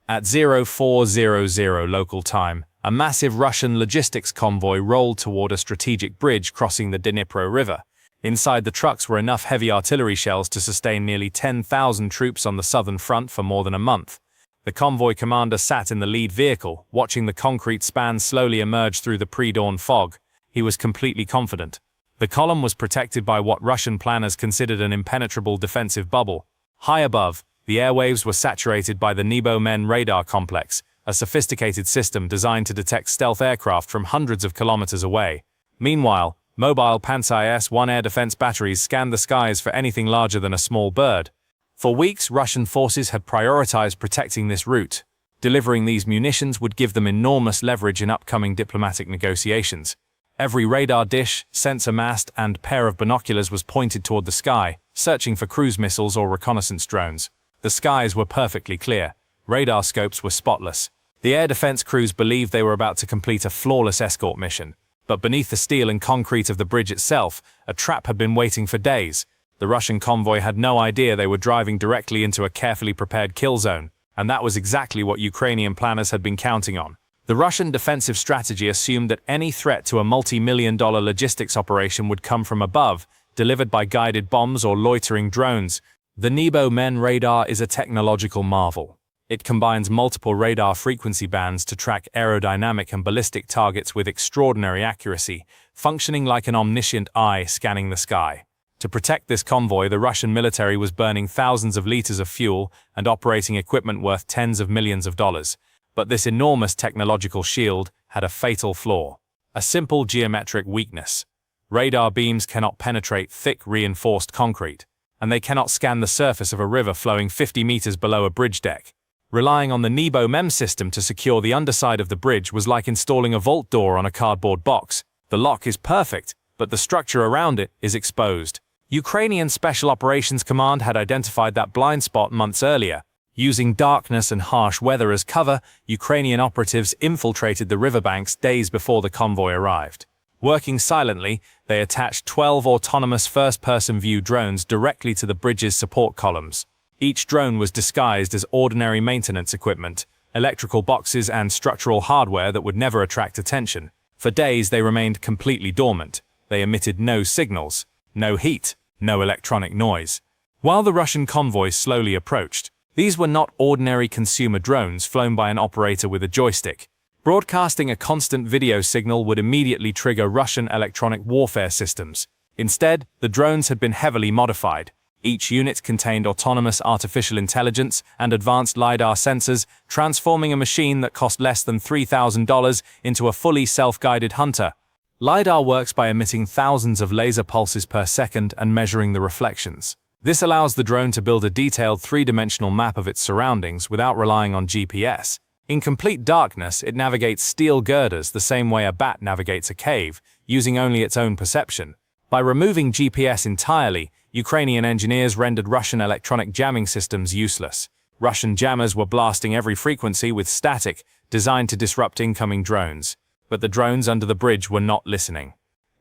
At 0400 local time, a massive Russian logistics convoy rolled toward a strategic bridge crossing the Dnipro River. Inside the trucks were enough heavy artillery shells to sustain nearly 10,000 troops on the southern front for more than a month. The convoy commander sat in the lead vehicle, watching the concrete span slowly emerge through the pre-dawn fog. He was completely confident. The column was protected by what Russian planners considered an impenetrable defensive bubble. High above, the airwaves were saturated by the Nebo-M radar complex, a sophisticated system designed to detect stealth aircraft from hundreds of kilometers away. Meanwhile, mobile Pantsir S-1 air defense batteries scanned the skies for anything larger than a small bird. For weeks, Russian forces had prioritized protecting this route. Delivering these munitions would give them enormous leverage in upcoming diplomatic negotiations. Every radar dish, sensor mast, and pair of binoculars was pointed toward the sky, searching for cruise missiles or reconnaissance drones. The skies were perfectly clear. Radar scopes were spotless. The air defense crews believed they were about to complete a flawless escort mission. But beneath the steel and concrete of the bridge itself, a trap had been waiting for days. The Russian convoy had no idea they were driving directly into a carefully prepared kill zone, and that was exactly what Ukrainian planners had been counting on. The Russian defensive strategy assumed that any threat to a multi-million-dollar logistics operation would come from above, delivered by guided bombs or loitering drones. The Nebo-M radar is a technological marvel. It combines multiple radar frequency bands to track aerodynamic and ballistic targets with extraordinary accuracy, functioning like an omniscient eye scanning the sky. To protect this convoy, the Russian military was burning thousands of liters of fuel and operating equipment worth tens of millions of dollars. But this enormous technological shield had a fatal flaw, a simple geometric weakness. Radar beams cannot penetrate thick, reinforced concrete, and they cannot scan the surface of a river flowing 50 meters below a bridge deck. Relying on the Nebo-M system to secure the underside of the bridge was like installing a vault door on a cardboard box. The lock is perfect, but the structure around it is exposed. Ukrainian Special Operations Command had identified that blind spot months earlier. Using darkness and harsh weather as cover, Ukrainian operatives infiltrated the riverbanks days before the convoy arrived. Working silently, they attached 12 autonomous first-person view drones directly to the bridge's support columns. Each drone was disguised as ordinary maintenance equipment, electrical boxes and structural hardware that would never attract attention. For days they remained completely dormant. They emitted no signals, no heat, no electronic noise. While the Russian convoy slowly approached, these were not ordinary consumer drones flown by an operator with a joystick. Broadcasting a constant video signal would immediately trigger Russian electronic warfare systems. Instead, the drones had been heavily modified. Each unit contained autonomous artificial intelligence and advanced LiDAR sensors, transforming a machine that cost less than $3,000 into a fully self-guided hunter. LiDAR works by emitting thousands of laser pulses per second and measuring the reflections. This allows the drone to build a detailed three-dimensional map of its surroundings without relying on GPS. In complete darkness, it navigates steel girders the same way a bat navigates a cave, using only its own perception. By removing GPS entirely, Ukrainian engineers rendered Russian electronic jamming systems useless. Russian jammers were blasting every frequency with static, designed to disrupt incoming drones. But the drones under the bridge were not listening.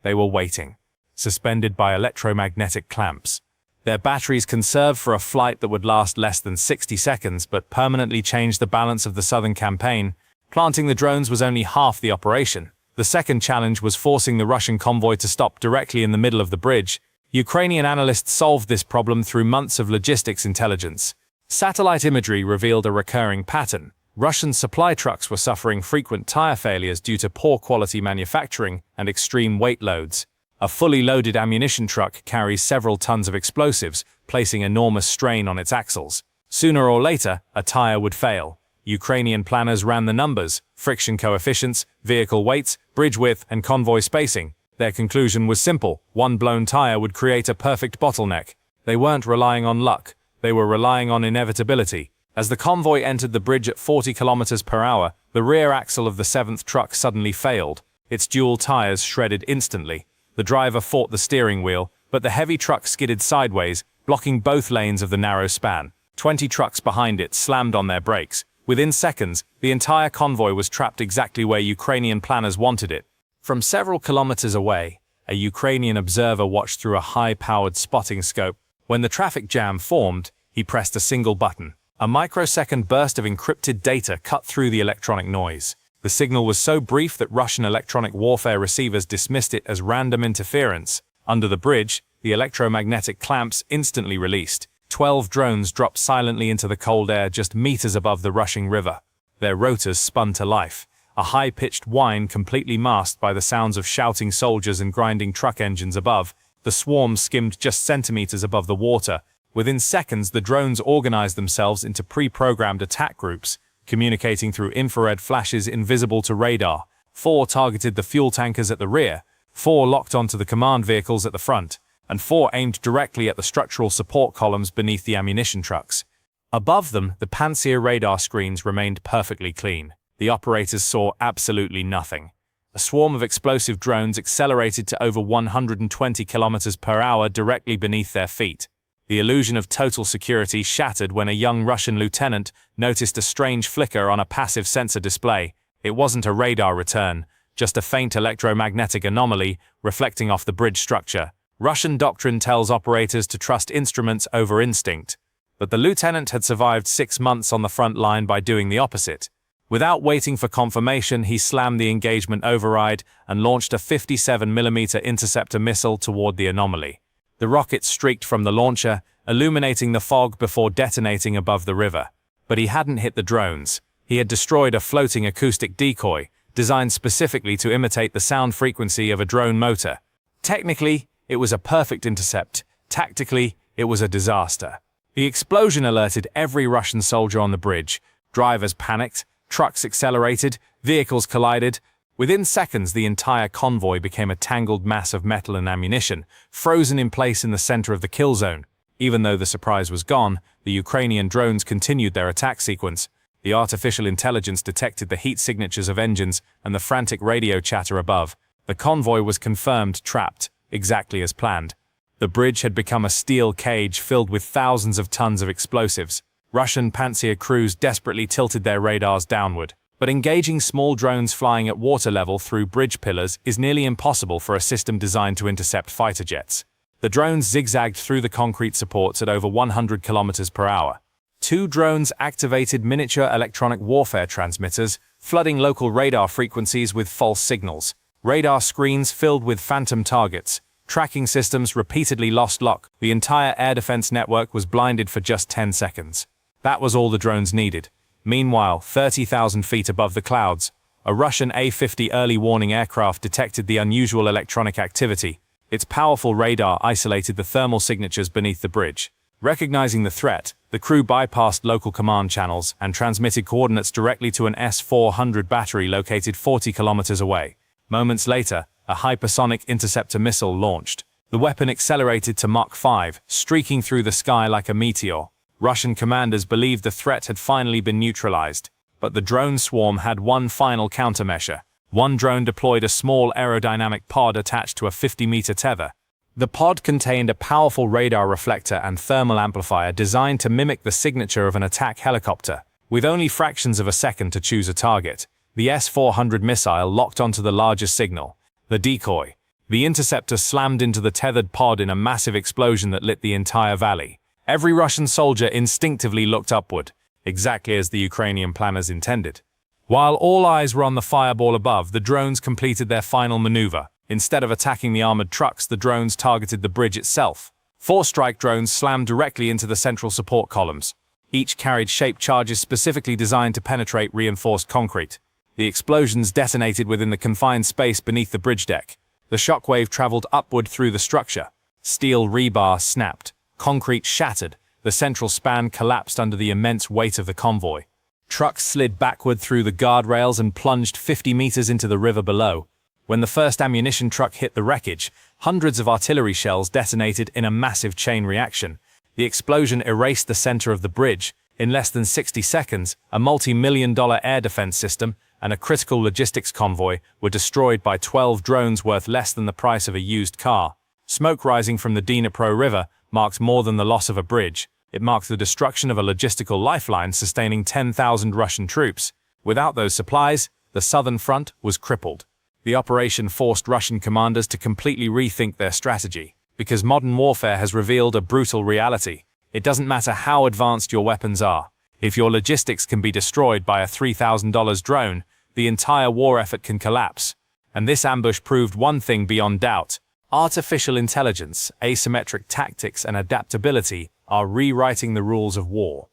They were waiting, suspended by electromagnetic clamps. Their batteries conserved for a flight that would last less than 60 seconds but permanently changed the balance of the southern campaign. Planting the drones was only half the operation. The second challenge was forcing the Russian convoy to stop directly in the middle of the bridge. Ukrainian analysts solved this problem through months of logistics intelligence. Satellite imagery revealed a recurring pattern. Russian supply trucks were suffering frequent tire failures due to poor quality manufacturing and extreme weight loads. A fully loaded ammunition truck carries several tons of explosives, placing enormous strain on its axles. Sooner or later, a tire would fail. Ukrainian planners ran the numbers, friction coefficients, vehicle weights, bridge width, and convoy spacing. Their conclusion was simple: one blown tire would create a perfect bottleneck. They weren't relying on luck, they were relying on inevitability. As the convoy entered the bridge at 40 kilometers per hour, the rear axle of the 7th truck suddenly failed. Its dual tires shredded instantly. The driver fought the steering wheel, but the heavy truck skidded sideways, blocking both lanes of the narrow span. 20 trucks behind it slammed on their brakes. Within seconds, the entire convoy was trapped exactly where Ukrainian planners wanted it. From several kilometers away, a Ukrainian observer watched through a high-powered spotting scope. When the traffic jam formed, he pressed a single button. A microsecond burst of encrypted data cut through the electronic noise. The signal was so brief that Russian electronic warfare receivers dismissed it as random interference. Under the bridge, the electromagnetic clamps instantly released. 12 drones dropped silently into the cold air just meters above the rushing river. Their rotors spun to life. A high-pitched whine completely masked by the sounds of shouting soldiers and grinding truck engines above. The swarm skimmed just centimeters above the water. Within seconds, the drones organized themselves into pre-programmed attack groups, communicating through infrared flashes invisible to radar. 4 targeted the fuel tankers at the rear, 4 locked onto the command vehicles at the front, and 4 aimed directly at the structural support columns beneath the ammunition trucks. Above them, the Pantsir radar screens remained perfectly clean. The operators saw absolutely nothing. A swarm of explosive drones accelerated to over 120 kilometers per hour directly beneath their feet. The illusion of total security shattered when a young Russian lieutenant noticed a strange flicker on a passive sensor display. It wasn't a radar return, just a faint electromagnetic anomaly reflecting off the bridge structure. Russian doctrine tells operators to trust instruments over instinct. But the lieutenant had survived 6 months on the front line by doing the opposite. Without waiting for confirmation, he slammed the engagement override and launched a 57mm interceptor missile toward the anomaly. The rocket streaked from the launcher, illuminating the fog before detonating above the river. But he hadn't hit the drones. He had destroyed a floating acoustic decoy, designed specifically to imitate the sound frequency of a drone motor. Technically, it was a perfect intercept. Tactically, it was a disaster. The explosion alerted every Russian soldier on the bridge. Drivers panicked. Trucks accelerated, vehicles collided. Within seconds, the entire convoy became a tangled mass of metal and ammunition, frozen in place in the center of the kill zone. Even though the surprise was gone, the Ukrainian drones continued their attack sequence. The artificial intelligence detected the heat signatures of engines and the frantic radio chatter above. The convoy was confirmed trapped, exactly as planned. The bridge had become a steel cage filled with thousands of tons of explosives. Russian Pantsir crews desperately tilted their radars downward, but engaging small drones flying at water level through bridge pillars is nearly impossible for a system designed to intercept fighter jets. The drones zigzagged through the concrete supports at over 100 kilometers per hour. 2 drones activated miniature electronic warfare transmitters, flooding local radar frequencies with false signals. Radar screens filled with phantom targets. Tracking systems repeatedly lost lock. The entire air defense network was blinded for just 10 seconds. That was all the drones needed. Meanwhile, 30,000 feet above the clouds, a Russian A-50 early warning aircraft detected the unusual electronic activity. Its powerful radar isolated the thermal signatures beneath the bridge. Recognizing the threat, the crew bypassed local command channels and transmitted coordinates directly to an S-400 battery located 40 kilometers away. Moments later, a hypersonic interceptor missile launched. The weapon accelerated to Mach 5, streaking through the sky like a meteor. Russian commanders believed the threat had finally been neutralized, but the drone swarm had one final countermeasure. One drone deployed a small aerodynamic pod attached to a 50-meter tether. The pod contained a powerful radar reflector and thermal amplifier designed to mimic the signature of an attack helicopter. With only fractions of a second to choose a target, the S-400 missile locked onto the largest signal, the decoy. The interceptor slammed into the tethered pod in a massive explosion that lit the entire valley. Every Russian soldier instinctively looked upward, exactly as the Ukrainian planners intended. While all eyes were on the fireball above, the drones completed their final maneuver. Instead of attacking the armored trucks, the drones targeted the bridge itself. 4 strike drones slammed directly into the central support columns. Each carried shaped charges specifically designed to penetrate reinforced concrete. The explosions detonated within the confined space beneath the bridge deck. The shockwave traveled upward through the structure. Steel rebar snapped. Concrete shattered. The central span collapsed under the immense weight of the convoy. Trucks slid backward through the guardrails and plunged 50 meters into the river below. When the first ammunition truck hit the wreckage, hundreds of artillery shells detonated in a massive chain reaction. The explosion erased the center of the bridge. In less than 60 seconds, a multi-million-dollar air defense system and a critical logistics convoy were destroyed by 12 drones worth less than the price of a used car. Smoke rising from the Dnipro River marked more than the loss of a bridge. It marked the destruction of a logistical lifeline sustaining 10,000 Russian troops. Without those supplies, the southern front was crippled. The operation forced Russian commanders to completely rethink their strategy, because modern warfare has revealed a brutal reality. It doesn't matter how advanced your weapons are. If your logistics can be destroyed by a $3,000 drone, the entire war effort can collapse. And this ambush proved one thing beyond doubt. Artificial intelligence, asymmetric tactics, and adaptability are rewriting the rules of war.